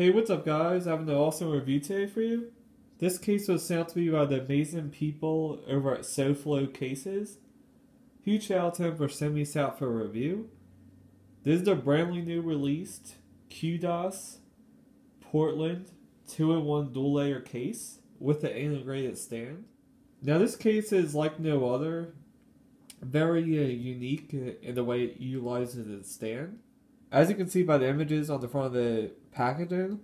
Hey, what's up, guys? I have an awesome review today for you. This case was sent to me by the amazing people over at SoFlo Cases. Huge shout out to them for sending me this out for a review. This is the brandly new released QDOS Portland 2-in-1 dual layer case with the integrated stand. Now, this case is like no other, very unique in the way it utilizes its stand. As you can see by the images on the front of the packaging,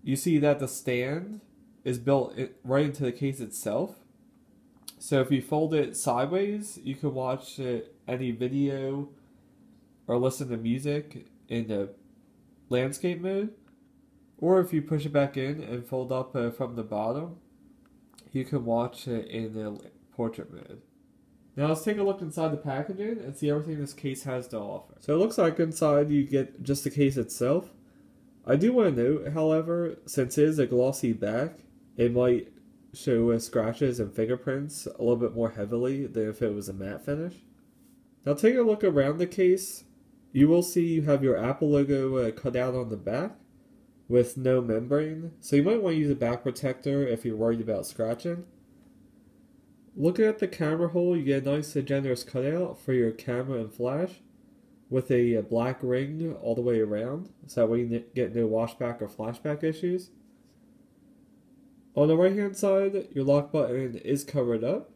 you see that the stand is built right into the case itself. So if you fold it sideways, you can watch any video or listen to music in the landscape mode. Or if you push it back in and fold up from the bottom, you can watch it in the portrait mode. Now let's take a look inside the packaging and see everything this case has to offer. So it looks like inside you get just the case itself. I do want to note, however, since it is a glossy back, it might show scratches and fingerprints a little bit more heavily than if it was a matte finish. Now taking a look around the case, you will see you have your Apple logo cut out on the back with no membrane. So you might want to use a back protector if you're worried about scratching. Looking at the camera hole, you get a nice generous cutout for your camera and flash with a black ring all the way around, so that way you get no washback or flashback issues. On the right hand side, your lock button is covered up.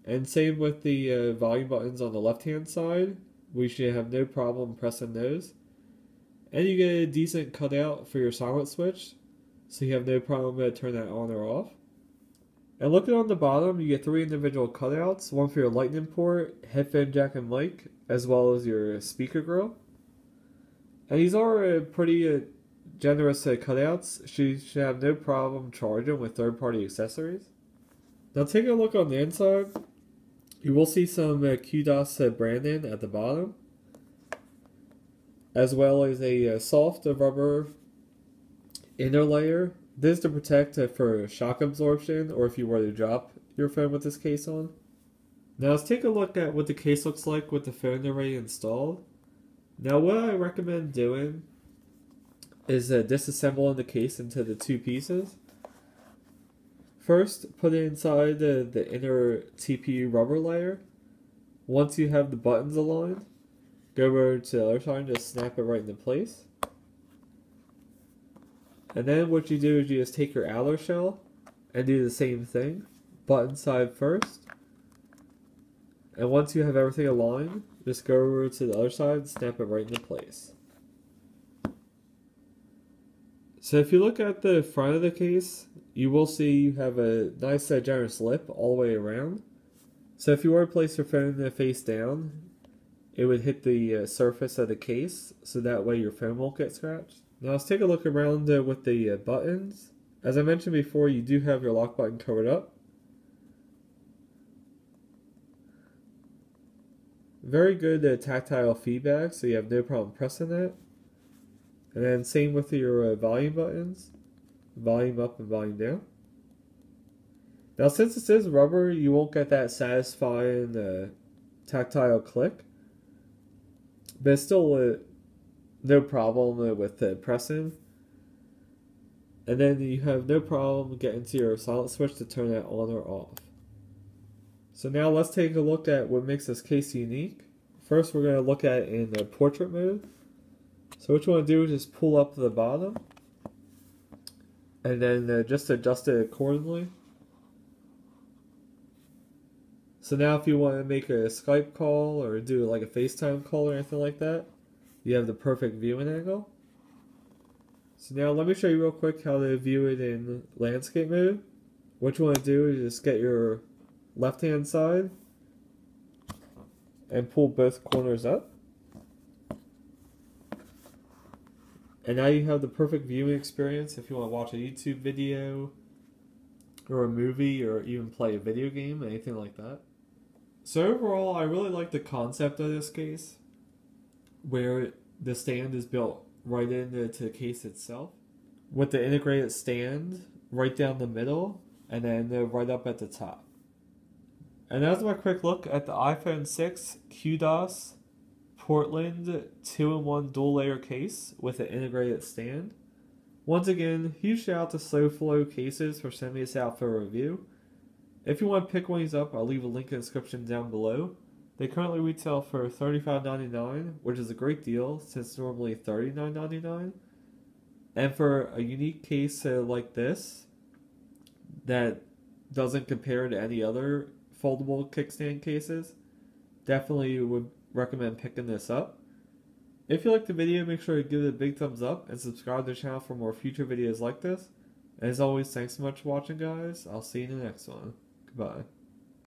And same with the volume buttons on the left hand side. We should have no problem pressing those. And you get a decent cutout for your silent switch, so you have no problem to turn that on or off. And looking on the bottom, you get 3 individual cutouts, one for your lightning port, headphone jack and mic, as well as your speaker grill. And these are pretty generous cutouts. You should have no problem charging with third-party accessories. Now taking a look on the inside, you will see some QDOS branding at the bottom, as well as a soft rubber inner layer. This is to protect for shock absorption or if you were to drop your phone with this case on. Now let's take a look at what the case looks like with the phone already installed. Now what I recommend doing is disassembling the case into the 2 pieces. First, put it inside the inner TPU rubber layer. Once you have the buttons aligned, go over to the other side and just snap it right into place. And then what you do is you just take your outer shell and do the same thing. Button side first. And once you have everything aligned, just go over to the other side and snap it right into place. So if you look at the front of the case, you will see you have a nice generous lip all the way around. So if you were to place your phone face down, it would hit the surface of the case, so that way your phone won't get scratched. Now let's take a look around with the buttons. As I mentioned before, you do have your lock button covered up. Very good tactile feedback, so you have no problem pressing that. And then same with your volume buttons. Volume up and volume down. Now since this is rubber, you won't get that satisfying tactile click. But it's still no problem with pressing. And then you have no problem getting to your silent switch to turn that on or off. So now let's take a look at what makes this case unique. First we're going to look at it in the portrait mode. So what you want to do is just pull up to the bottom. And then just adjust it accordingly. So now if you want to make a Skype call or do like a FaceTime call or anything like that, you have the perfect viewing angle. So now let me show you real quick how to view it in landscape mode. What you want to do is just get your left hand side and pull both corners up. And now you have the perfect viewing experience if you want to watch a YouTube video or a movie or even play a video game, anything like that. So overall, I really like the concept of this case, where the stand is built right into the case itself, with the integrated stand right down the middle and then right up at the top. And that was my quick look at the iPhone 6 QDOS Portland 2-in-1 dual layer case with an integrated stand. Once again, huge shout out to SoFlo Cases for sending this out for a review. If you want to pick one of these up, I'll leave a link in the description down below. They currently retail for $35.99, which is a great deal since normally $39.99. And for a unique case like this that doesn't compare to any other foldable kickstand cases, definitely would recommend picking this up. If you liked the video, make sure to give it a big thumbs up and subscribe to the channel for more future videos like this. As always, thanks so much for watching, guys. I'll see you in the next one. Goodbye.